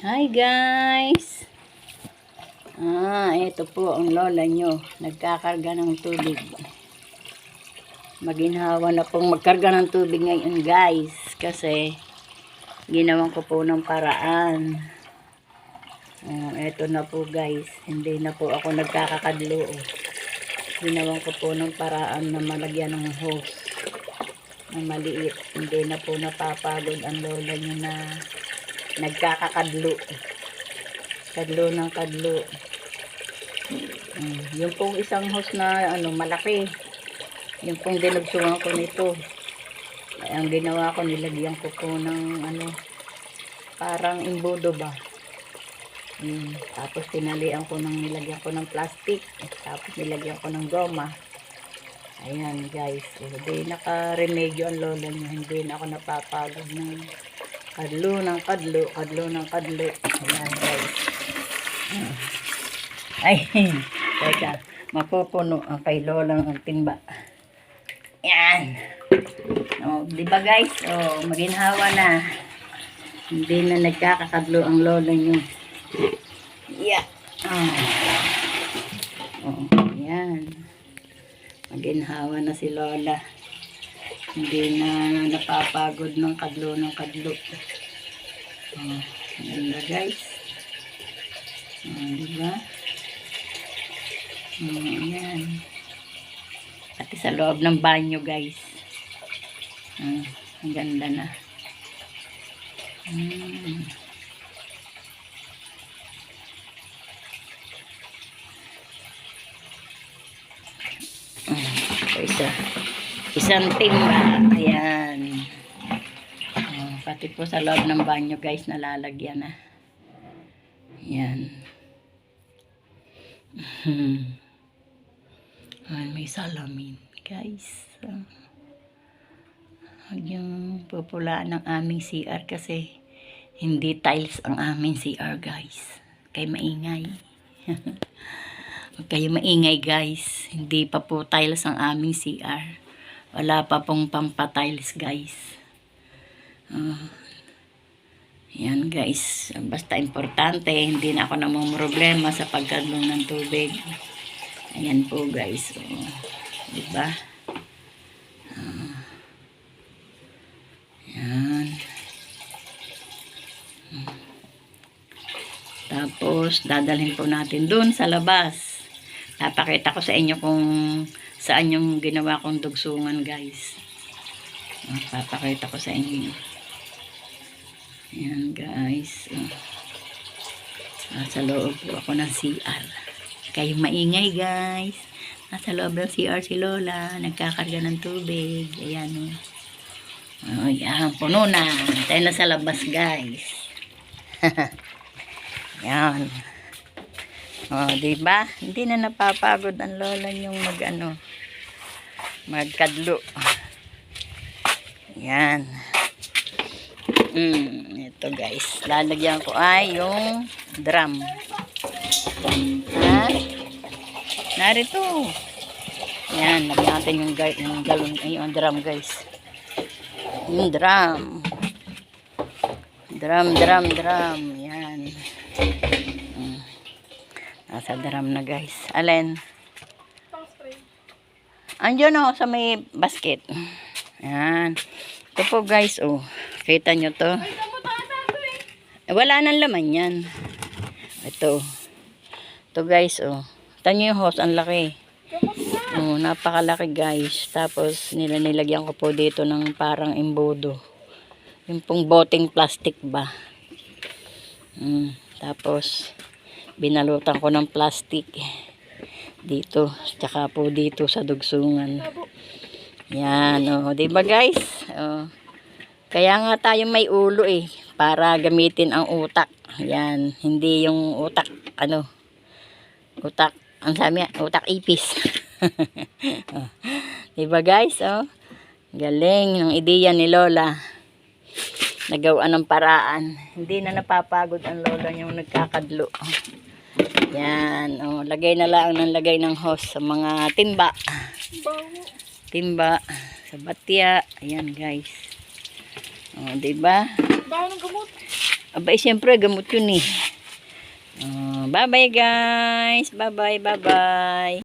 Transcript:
Hi guys! Ito po ang lola nyo. Nagkakarga ng tubig. Maginhawa na pong magkarga ng tubig ngayon guys. Kasi ginawan ko po ng paraan. Ito na po guys. Hindi na po ako nagkakakadlo. Ginawan ko po ng paraan na malagyan ng hose. Na maliit. Hindi na po napapagod ang lola nyo na nagkakakadlo. Kadlo ng kadlo. Yung pong isang hose na malaki. Yung pong dinugsungan ko nito. Ay, ang ginawa ko, nilagyan ko po ng parang imbudo ba. Tapos tinalian ko nilagyan ko ng plastic. Tapos nilagyan ko ng goma. Ayan guys. Hindi naka-remedyo ang lola niya. Hindi na ako napapagod ng kadlo ng kadlo. Kadlo ng kadlo. Ayan guys. Ay, teka, mapupuno ang kay lolang ang timba. Yan. Diba guys? Maginhawa na. Hindi na nagkakakadlo ang lola nyo. Yeah. Yan. Maginhawa na si lola. Hindi na napapagod ng kadlo ng kadlo. Ganda guys. Diba? Ayan. Pati sa loob ng banyo guys. Ang ganda na. Isang timba. Ayan. Pati po sa loob ng banyo guys, nalalagyan na. Ayan. May salamin guys. Yung pupulaan ng aming CR kasi hindi tiles ang aming CR guys. Kaya maingay. Huwag kayo maingay guys. Hindi pa po tiles ang aming CR. Wala pa pong pampatiles guys. Yan guys. Basta importante, hindi na ako namumroblema sa pagkadlo ng tubig. Ayan po guys. Diba? Yan. Tapos, dadalhin po natin dun sa labas. Papakita ko sa inyo kung saan yung ginawa kong dugsungan guys. Papakita ko sa inyo. Ayan guys. Sa loob po ako ng CR. Kayo maingay guys. Nasa loob ng CR si lola. Nagkakarga ng tubig. Ayan. Yan. Puno na. Tayo na sa labas guys. Yan. Diba? Hindi na napapagod ang lola nyong magkadlo. Yan. Ito guys. Lalagyan ko ay yung drum. Narito. Yan. Lagyan natin yung galon. Yung drum guys. Yung drum. Drum. Yan. Nasa drum na guys. Alin? Andiyan ako sa may basket. Yan. Ito po guys. Kita nyo to. Wala nang laman yan. Ito. Ito guys. Tanyo yung hose. Ang laki. Napakalaki guys. Tapos nilagyan ko po dito ng parang imbudo. Yung pong boteng plastic ba. Tapos binalutan ko ng plastic dito. Tsaka po dito sa dugsungan. Yan. Diba guys? Kaya nga tayo may ulo para gamitin ang utak. Yan. Hindi yung utak utak ang sabi niya, utak ipis. Diba guys? Galing ng ideya ni lola. Nagawa ng paraan. Hindi na napapagod ang lola niyong nagkakadlo. Yan. Lagay na lang ng lagay ng hose sa mga timba. Timba. Sa batya. Ayan guys. Diba? Baho ng gamot. Abay, siyempre, gamot yun eh. Bye-bye guys. Bye-bye, bye-bye.